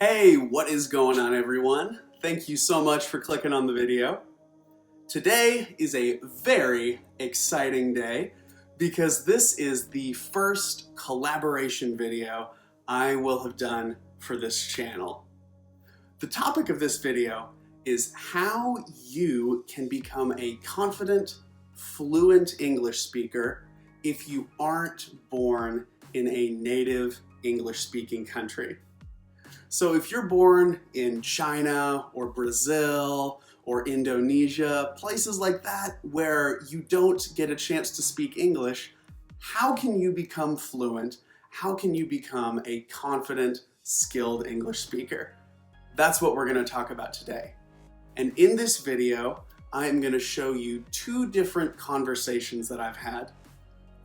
Hey, what is going on, everyone? Thank you so much for clicking on the video. Today is a very exciting day because this is the first collaboration video I will have done for this channel. The topic of this video is how you can become a confident, fluent English speaker if you aren't born in a native English-speaking country. So if you're born in China or Brazil or Indonesia, places like that where you don't get a chance to speak English, how can you become fluent? How can you become a confident, skilled English speaker? That's what we're going to talk about today. And in this video, I'm going to show you two different conversations that I've had.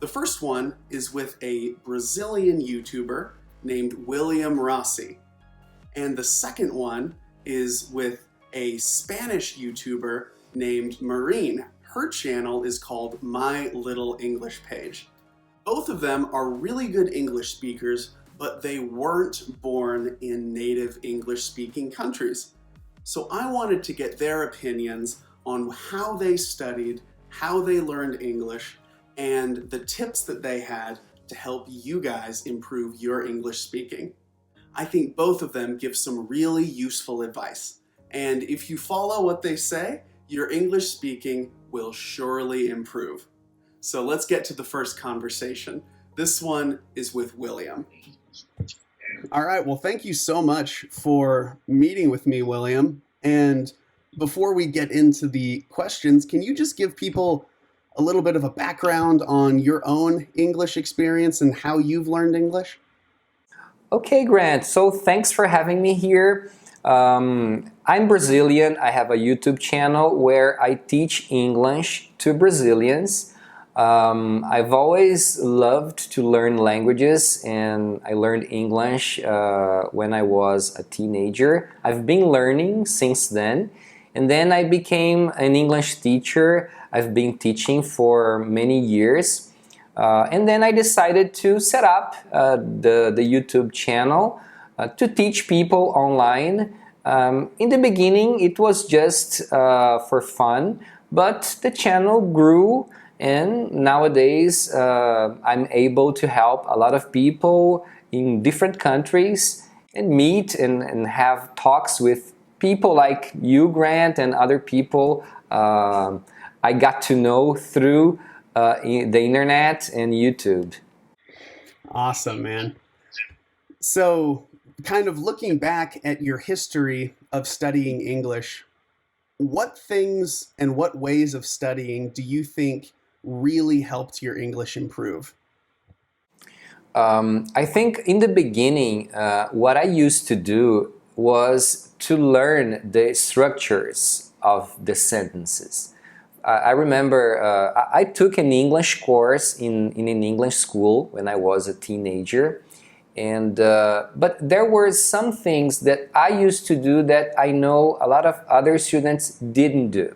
The first one is with a Brazilian YouTuber named William Rossi. And the second one is with a Spanish YouTuber named Marine. Her channel is called My Little English Page. Both of them are really good English speakers, but they weren't born in native English-speaking countries. So I wanted to get their opinions on how they studied, how they learned English, and the tips that they had to help you guys improve your English speaking. I think both of them give some really useful advice. And if you follow what they say, your English speaking will surely improve. So let's get to the first conversation. This one is with William. All right, well, thank you so much for meeting with me, William. And before we get into the questions, can you just give people a little bit of a background on your own English experience and how you've learned English? Okay, Grant, so thanks for having me here. I'm Brazilian. I have a YouTube channel where I teach English to Brazilians. I've always loved to learn languages, and I learned English when I was a teenager. I've been learning since then, and then I became an English teacher. I've been teaching for many years. And then I decided to set up the YouTube channel to teach people online. In the beginning, it was just for fun, but the channel grew, and nowadays I'm able to help a lot of people in different countries and meet and have talks with people like you, Grant, and other people I got to know through the internet and YouTube. Awesome, man. So, kind of looking back at your history of studying English, what things and what ways of studying do you think really helped your English improve? I think in the beginning, what I used to do was to learn the structures of the sentences. I remember I took an English course in an English school when I was a teenager, and but there were some things that I used to do that I know a lot of other students didn't do.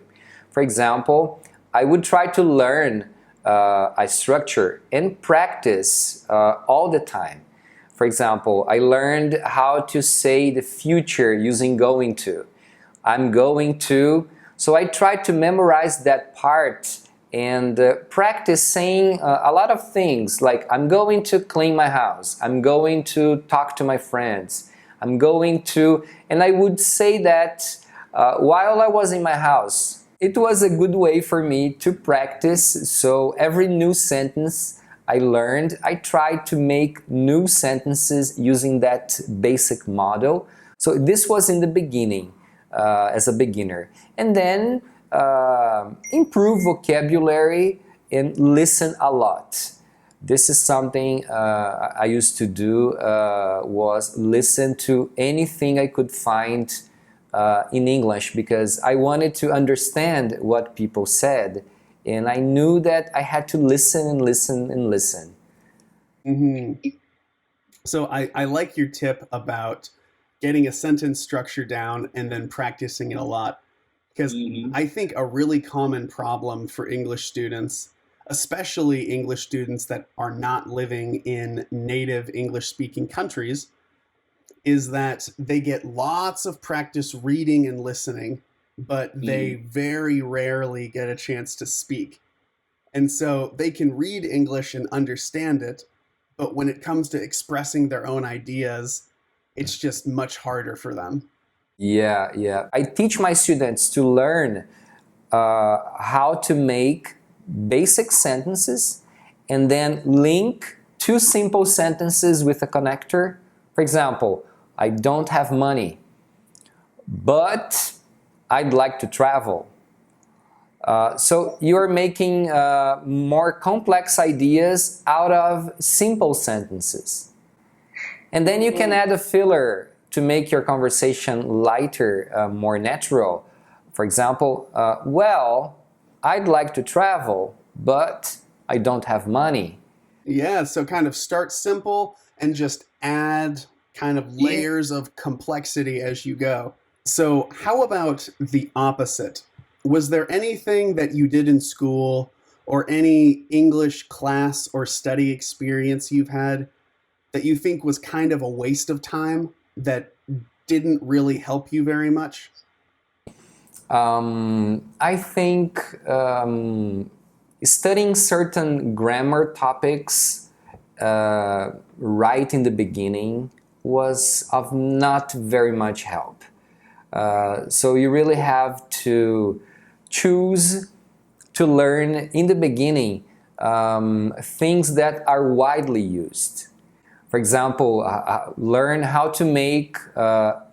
For example, I would try to learn a structure and practice all the time. For example, I learned how to say the future using going to. I'm going to. So I tried to memorize that part and practice saying a lot of things like I'm going to clean my house, I'm going to talk to my friends, I'm going to, and I would say that while I was in my house. It was a good way for me to practice, so every new sentence I learned, I tried to make new sentences using that basic model. So this was in the beginning. As a beginner, and then improve vocabulary and listen a lot. This is something I used to do, was listen to anything I could find in English, because I wanted to understand what people said, and I knew that I had to listen and listen and listen. Mm-hmm. So I like your tip about getting a sentence structure down and then practicing it a lot. Because I think a really common problem for English students, especially English students that are not living in native English speaking countries, is that they get lots of practice reading and listening, but they very rarely get a chance to speak. And so they can read English and understand it, but when it comes to expressing their own ideas, it's just much harder for them. Yeah, yeah. I teach my students to learn how to make basic sentences and then link two simple sentences with a connector. For example, I don't have money, but I'd like to travel. So you're making more complex ideas out of simple sentences. And then you can add a filler to make your conversation lighter, more natural. For example, well, I'd like to travel, but I don't have money. Yeah, so kind of start simple and just add kind of layers of complexity as you go. So, how about the opposite? Was there anything that you did in school or any English class or study experience you've had that you think was kind of a waste of time that didn't really help you very much? I think studying certain grammar topics right in the beginning was of not very much help. So you really have to choose to learn in the beginning things that are widely used. For example, learn how to make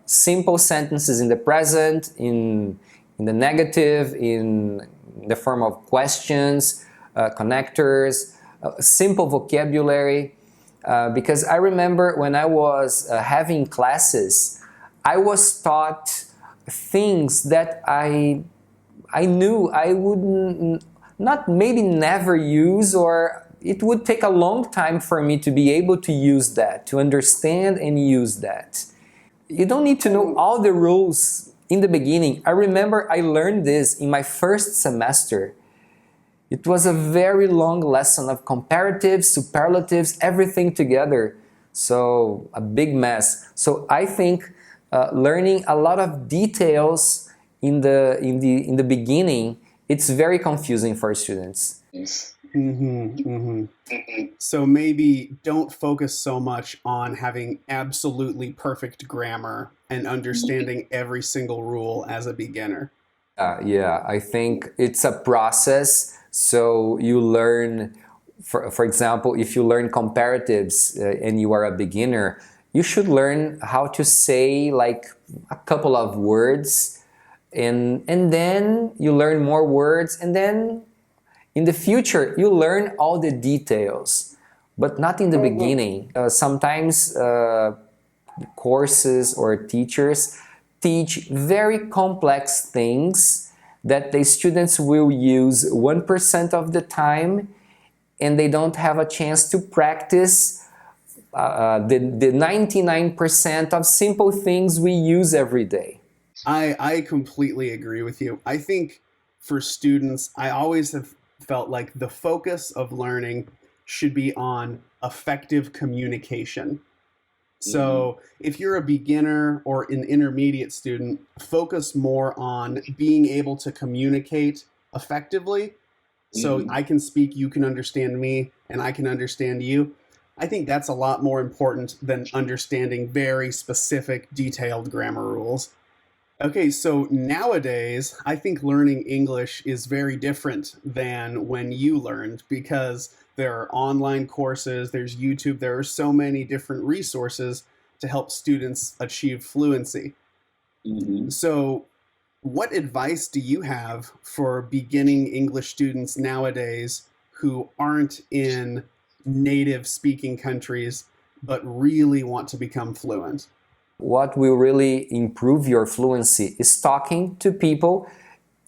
simple sentences in the present, in the negative, in the form of questions, connectors, simple vocabulary. Because I remember when I was having classes, I was taught things that I knew I would not maybe never use, or it would take a long time for me to be able to use that, to understand and use that. You don't need to know all the rules in the beginning. I remember I learned this in my first semester. It was a very long lesson of comparatives, superlatives, everything together. So a big mess. So I think learning a lot of details in the beginning, it's very confusing for students. So maybe don't focus so much on having absolutely perfect grammar and understanding every single rule as a beginner. Yeah, I think it's a process. So you learn, for example, if you learn comparatives and you are a beginner, you should learn how to say like a couple of words, and then you learn more words, and then in the future you learn all the details, but not in the beginning. Sometimes courses or teachers teach very complex things that the students will use 1% of the time, and they don't have a chance to practice the 99% of simple things we use every day. I completely agree with you. I think for students, I always have felt like the focus of learning should be on effective communication. So if you're a beginner or an intermediate student, focus more on being able to communicate effectively. So I can speak, you can understand me, and I can understand you. I think that's a lot more important than understanding very specific, detailed grammar rules. Okay, so nowadays, I think learning English is very different than when you learned because there are online courses, there's YouTube, there are so many different resources to help students achieve fluency. So, what advice do you have for beginning English students nowadays who aren't in native speaking countries but really want to become fluent? What will really improve your fluency is talking to people,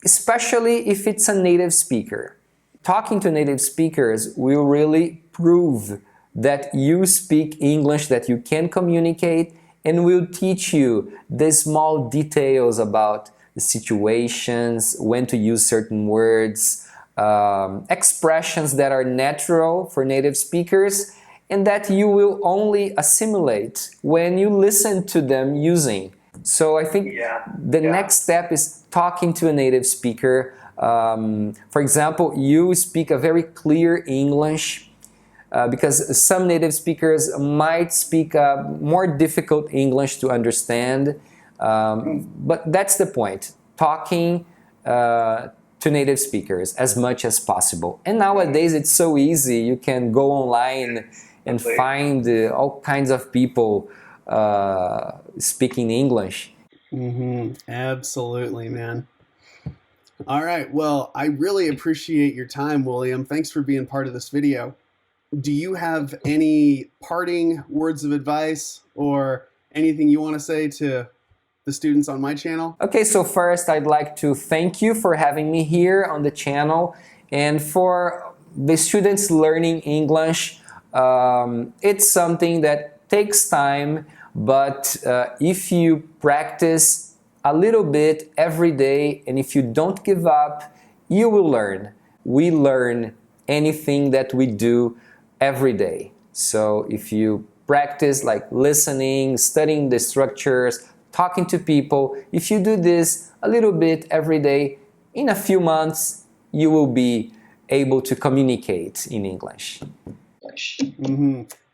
especially if it's a native speaker. Talking to native speakers will really prove that you speak English, that you can communicate, and will teach you the small details about the situations, when to use certain words, expressions that are natural for native speakers, and that you will only assimilate when you listen to them using. So I think the next step is talking to a native speaker. For example, you speak a very clear English, because some native speakers might speak a more difficult English to understand. But that's the point, talking to native speakers as much as possible. And nowadays it's so easy. You can go online and find all kinds of people speaking English. Absolutely, man. All right. Well, I really appreciate your time, William. Thanks for being part of this video. Do you have any parting words of advice or anything you want to say to the students on my channel? Okay, so first I'd like to thank you for having me here on the channel, and for the students learning English. It's something that takes time, but if you practice a little bit every day, and if you don't give up, you will learn. We learn anything that we do every day. So if you practice like listening, studying the structures, talking to people, if you do this a little bit every day, in a few months you will be able to communicate in English.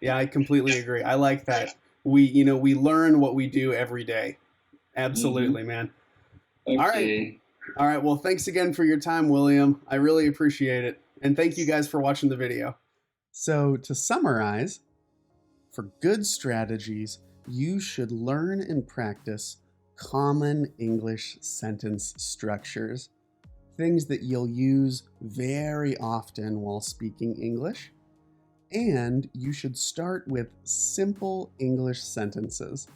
Yeah, I completely agree. I like that. We learn what we do every day. Absolutely, man. Okay. All right. All right. Well, thanks again for your time, William. I really appreciate it. And thank you guys for watching the video. So to summarize, for good strategies, you should learn and practice common English sentence structures, things that you'll use very often while speaking English. And you should start with simple English sentences,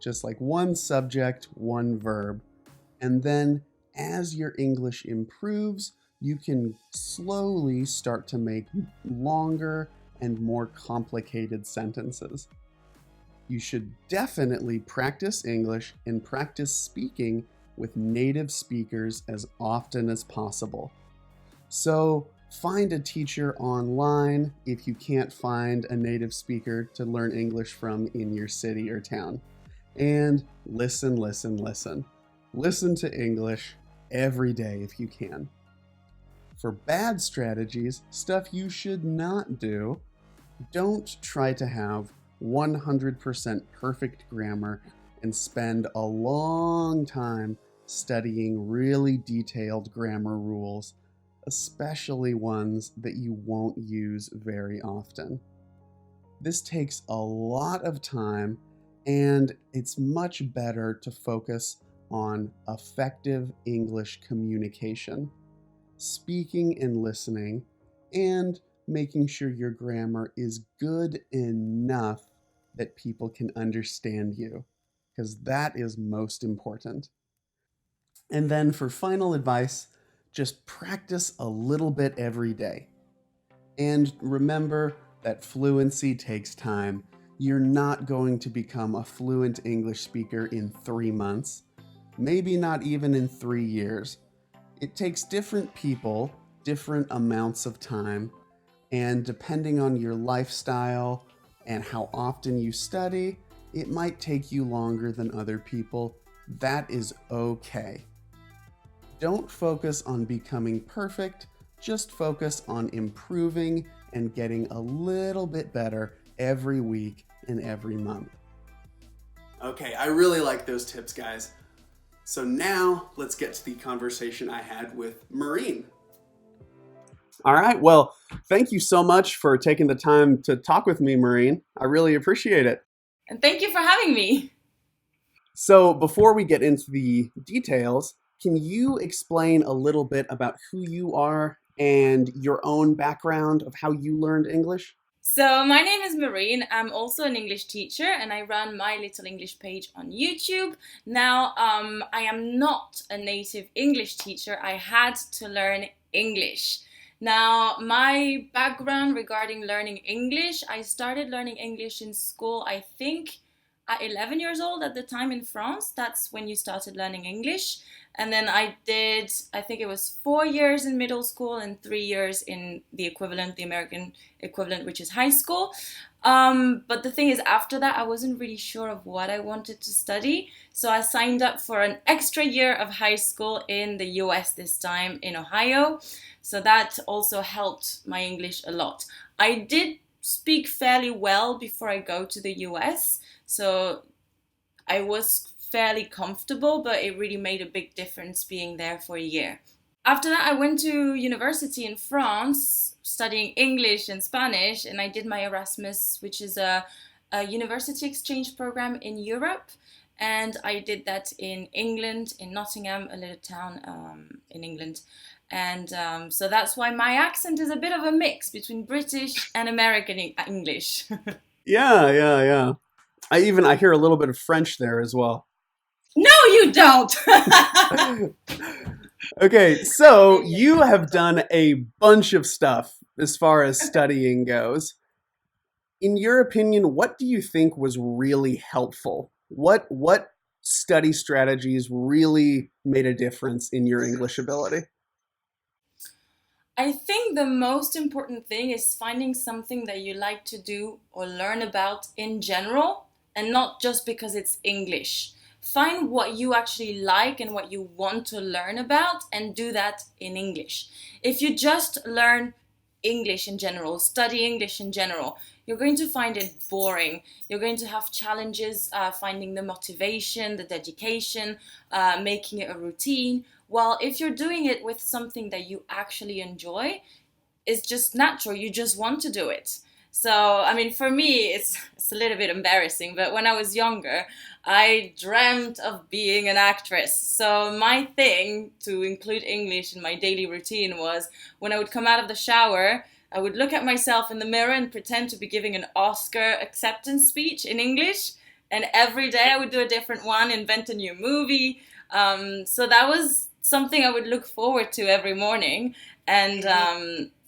just like one subject, one verb. And then as your English improves, you can slowly start to make longer and more complicated sentences. You should definitely practice English and practice speaking with native speakers as often as possible. So find a teacher online if you can't find a native speaker to learn English from in your city or town. And listen, listen, listen. Listen to English every day if you can. For bad strategies, stuff you should not do, don't try to have 100% perfect grammar and spend a long time studying really detailed grammar rules, especially ones that you won't use very often. This takes a lot of time, and it's much better to focus on effective English communication, speaking and listening, and making sure your grammar is good enough that people can understand you, because that is most important. And then for final advice, just practice a little bit every day. And remember that fluency takes time. You're not going to become a fluent English speaker in 3 months, maybe not even in 3 years. It takes different people, different amounts of time, and depending on your lifestyle and how often you study, it might take you longer than other people. That is okay. Don't focus on becoming perfect, just focus on improving and getting a little bit better every week and every month. Okay, I really like those tips, guys. So now let's get to the conversation I had with Maureen. All right, well, thank you so much for taking the time to talk with me, Maureen. I really appreciate it. And thank you for having me. So before we get into the details, can you explain a little bit about who you are and your own background of how you learned English? So my name is Marine. I'm also an English teacher and I run My Little English page on YouTube. Now, I am not a native English teacher. I had to learn English. Now, my background regarding learning English, I started learning English in school, I think, at 11 years old at the time in France. That's when you started learning English. And then I did, I think it was 4 years in middle school and 3 years in the equivalent, the American equivalent, which is high school. But the thing is, after that, I wasn't really sure of what I wanted to study. So I signed up for an extra year of high school in the US, this time in Ohio. So that also helped my English a lot. I did speak fairly well before I go to the US. So I was fairly comfortable, but it really made a big difference being there for a year. After that, I went to university in France studying English and Spanish, and I did my Erasmus, which is a university exchange program in Europe. And I did that in England, in Nottingham, a little town in England. And so that's why my accent is a bit of a mix between British and American English. Yeah, yeah, yeah. I hear a little bit of French there as well. No, you don't! Okay, so you have done a bunch of stuff as far as studying goes. In your opinion, what do you think was really helpful? What study strategies really made a difference in your English ability? I think the most important thing is finding something that you like to do or learn about in general, and not just because it's English. Find what you actually like and what you want to learn about and do that in English. If you just learn English in general, study English in general, you're going to find it boring. You're going to have challenges finding the motivation, the dedication, making it a routine. While if you're doing it with something that you actually enjoy, it's just natural. You just want to do it. So, I mean, for me, it's a little bit embarrassing, but when I was younger, I dreamt of being an actress. So, my thing to include English in my daily routine was when I would come out of the shower, I would look at myself in the mirror and pretend to be giving an Oscar acceptance speech in English. And every day I would do a different one, invent a new movie. So, that was something I would look forward to every morning.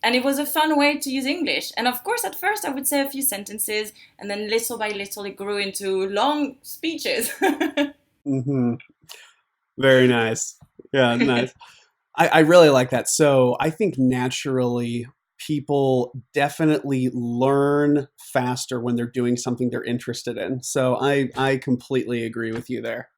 And it was a fun way to use English. And of course, at first I would say a few sentences, and then little by little it grew into long speeches. Hmm. Very nice. Yeah, nice. I really like that. So I think naturally people definitely learn faster when they're doing something they're interested in. So I completely agree with you there.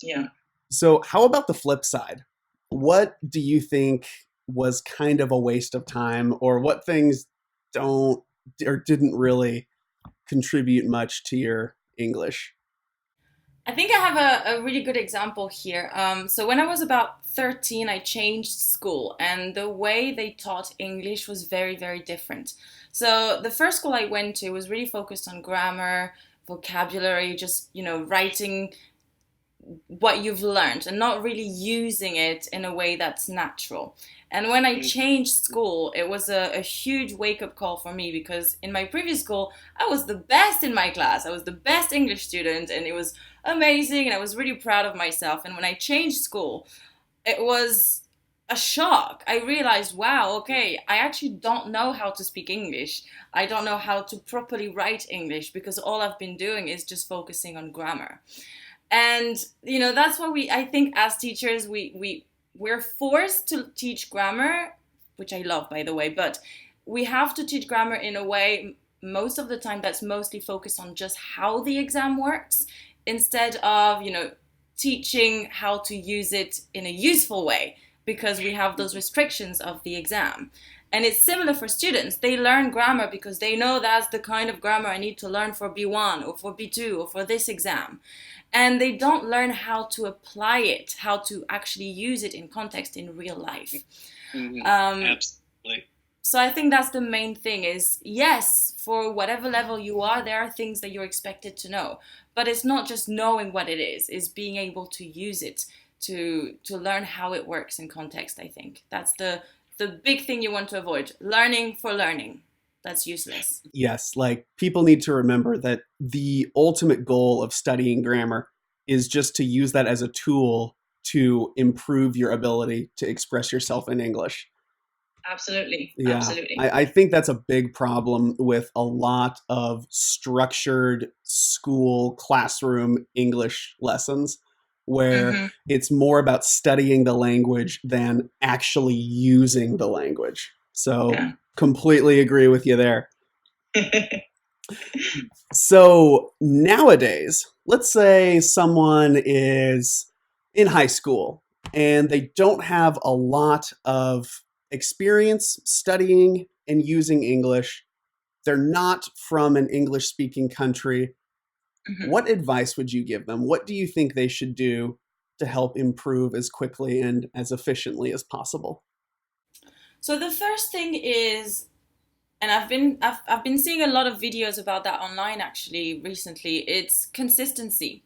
Yeah. So how about the flip side? What do you think was kind of a waste of time, or what things don't or didn't really contribute much to your English? I think I have a really good example here. So when I was about 13, I changed school, and the way they taught English was very, very different. So the first school I went to was really focused on grammar, vocabulary, just, writing what you've learned and not really using it in a way that's natural. And when I changed school, it was a huge wake up call for me because in my previous school, I was the best in my class. I was the best English student and it was amazing and I was really proud of myself. And when I changed school, it was a shock. I realized, wow, okay, I actually don't know how to speak English. I don't know how to properly write English because all I've been doing is just focusing on grammar. And that's why I think as teachers we're forced to teach grammar, which I love, by the way, but we have to teach grammar in a way most of the time that's mostly focused on just how the exam works instead of teaching how to use it in a useful way, because we have those restrictions of the exam. And it's similar for students. They learn grammar because they know that's the kind of grammar I need to learn for B1 or for B2 or for this exam. And they don't learn how to apply it, how to actually use it in context in real life. Absolutely. So I think that's the main thing is, yes, for whatever level you are, there are things that you're expected to know. But it's not just knowing what it is, it's being able to use it to learn how it works in context, I think. That's the big thing you want to avoid. Learning for learning. That's useless. Yes, like people need to remember that the ultimate goal of studying grammar is just to use that as a tool to improve your ability to express yourself in English. Absolutely, Yeah, absolutely. I think that's a big problem with a lot of structured school classroom English lessons, where Hmm. it's more about studying the language than actually using the language. So, Yeah. completely agree with you there. So, nowadays, let's say someone is in high school and they don't have a lot of experience studying and using English. They're not from an English speaking country. Hmm. What advice would you give them? What do you think they should do to help improve as quickly and as efficiently as possible? So the first thing is, and I've been seeing a lot of videos about that online actually recently. It's consistency.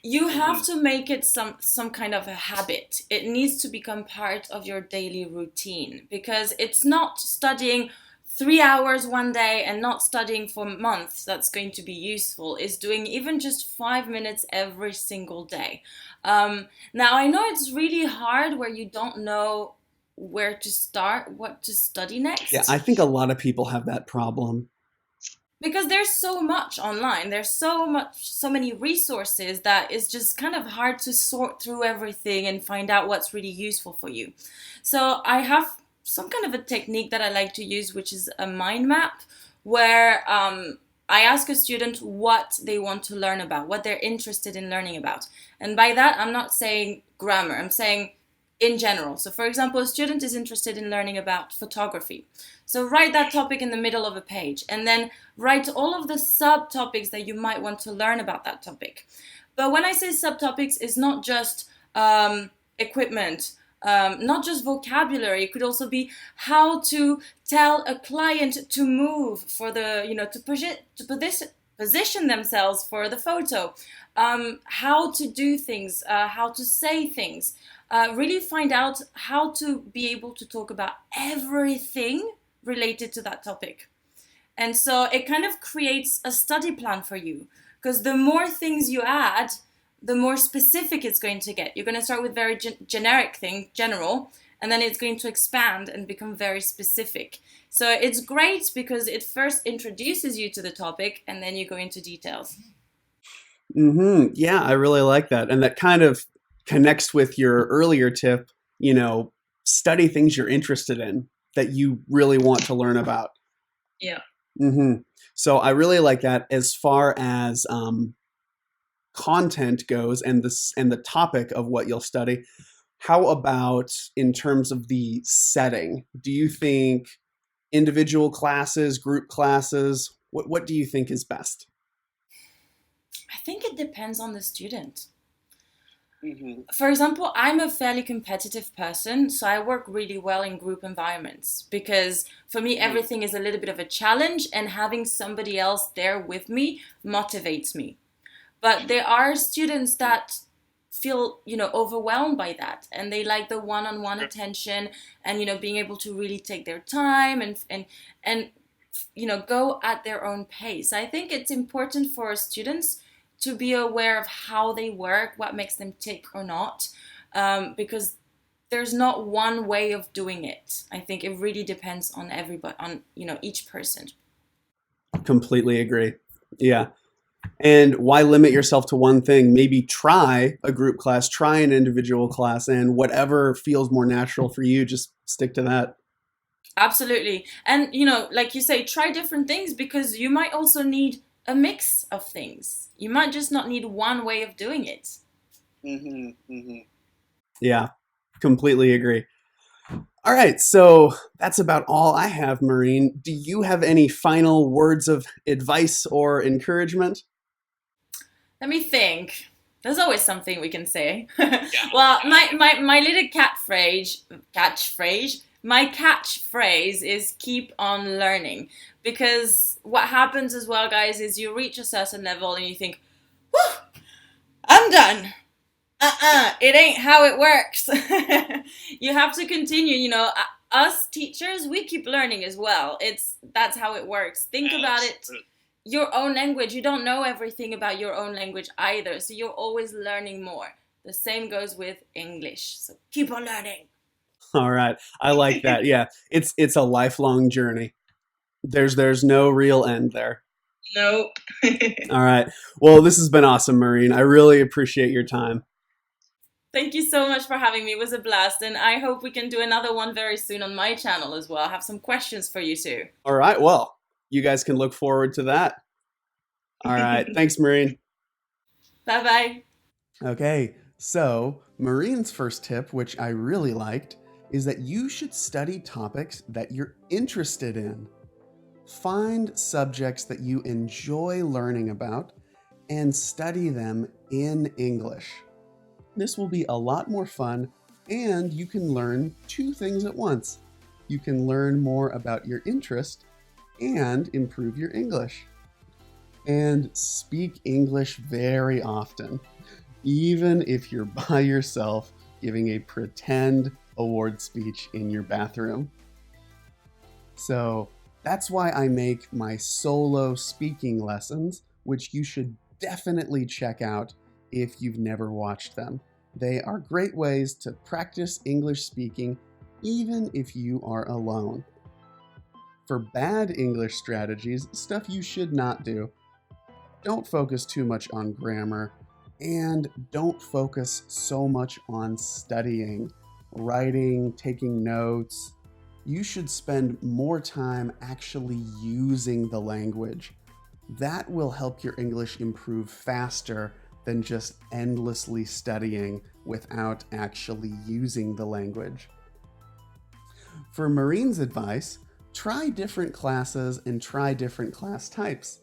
You have Hmm. to make it some kind of a habit. It needs to become part of your daily routine, because it's not studying 3 hours one day and not studying for months that's going to be useful. It's doing even just 5 minutes every single day. Now I know it's really hard where you don't know where to start, what to study Yeah, I next, think a lot of people have that problem. because there's so much online, there's so many resources that it's just kind of hard to sort through everything and find out what's really useful for you. So I have some kind of a technique that I like to use, which is a mind map, where I ask a student what they want to learn about, what they're interested in learning about. And by that, I'm not saying grammar, I'm saying in general. So for example, a student is interested in learning about photography, so write that topic in the middle of a page, and then write all of the subtopics that you might want to learn about that topic. But when I say subtopics, it's not just equipment, not just vocabulary. It could also be how to tell a client to move for the, position themselves for the photo, how to do things, how to say things. Really find out how to be able to talk about everything related to that topic. And so it kind of creates a study plan for you, because the more things you add, the more specific it's going to get. You're going to start with very generic thing, general, and then it's going to expand and become very specific. So it's great because it first introduces you to the topic and then you go into details. Yeah, I really like that. And that kind of connects with your earlier tip, you know, study things you're interested in that you really want to learn about. Yeah. hmm So I really like that as far as content goes and the topic of what you'll study. How about in terms of the setting? Do you think individual classes, group classes, what do you think is best? I think it depends on the student. Hmm. For example, I'm a fairly competitive person, so I work really well in group environments, because for me, everything is a little bit of a challenge, and having somebody else there with me motivates me. But there are students that feel, overwhelmed by that, and they like the one-on-one attention, and being able to really take their time and go at their own pace. I think it's important for students to be aware of how they work, what makes them tick or not, because there's not one way of doing it. I think it really depends on everybody, on each person. Completely agree. Yeah. And why limit yourself to one thing? Maybe try a group class, try an individual class, and whatever feels more natural for you, just stick to that. Absolutely. And like you say, try different things, because you might also need a mix of things. You might just not need one way of doing it. Yeah, completely agree. All right, so that's about all I have, Maureen. Do you have any final words of advice or encouragement? Let me think. There's always something we can say. Well, my little my catchphrase is keep on learning. Because what happens as well, guys, is you reach a certain level and you think, whew, I'm done. It ain't how it works. You have to continue, us teachers, we keep learning as well. That's how it works. Think about it. Your own language, you don't know everything about your own language either, so you're always learning more. The same goes with English, so keep on learning. All right. I like that. Yeah. It's a lifelong journey. There's no real end there. Nope. All right. Well, this has been awesome, Maureen. I really appreciate your time. Thank you so much for having me. It was a blast, and I hope we can do another one very soon on my channel as well. I have some questions for you too. All right. Well, you guys can look forward to that. All right. Thanks, Maureen. Bye bye. Okay. So, Maureen's first tip, which I really liked, is that you should study topics that you're interested in. Find subjects that you enjoy learning about and study them in English. This will be a lot more fun, and you can learn two things at once. You can learn more about your interest and improve your English. And speak English very often, even if you're by yourself giving a pretend award speech in your bathroom. So that's why I make my solo speaking lessons, which you should definitely check out if you've never watched them. They are great ways to practice English speaking even if you are alone. For bad English strategies, stuff you should not do, don't focus too much on grammar, and don't focus so much on studying, writing, taking notes. You should spend more time actually using the language. That will help your English improve faster than just endlessly studying without actually using the language. For Maureen's advice, try different classes and try different class types.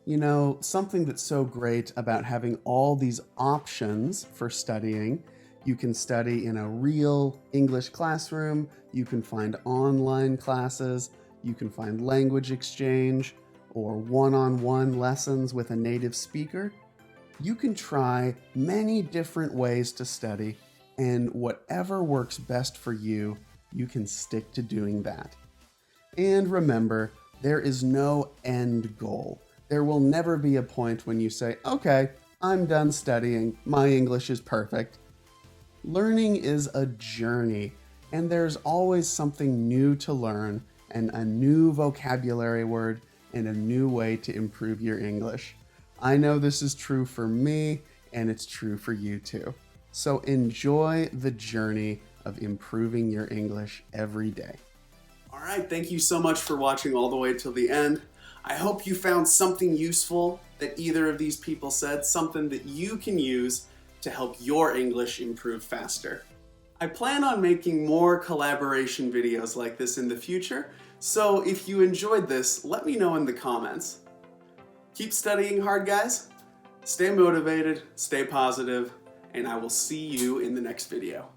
You know, something that's so great about having all these options for studying, you can study in a real English classroom, you can find online classes, you can find language exchange, or one-on-one lessons with a native speaker. You can try many different ways to study, and whatever works best for you, you can stick to doing that. And remember, there is no end goal. There will never be a point when you say, okay, I'm done studying, my English is perfect. Learning is a journey, and there's always something new to learn, and a new vocabulary word, and a new way to improve your English. I know this is true for me, and it's true for you too. So enjoy the journey of improving your English every day. All right, thank you so much for watching all the way till the end. I hope you found something useful that either of these people said, something that you can use to help your English improve faster. I plan on making more collaboration videos like this in the future, so if you enjoyed this, let me know in the comments. Keep studying hard, guys. Stay motivated, stay positive, and I will see you in the next video.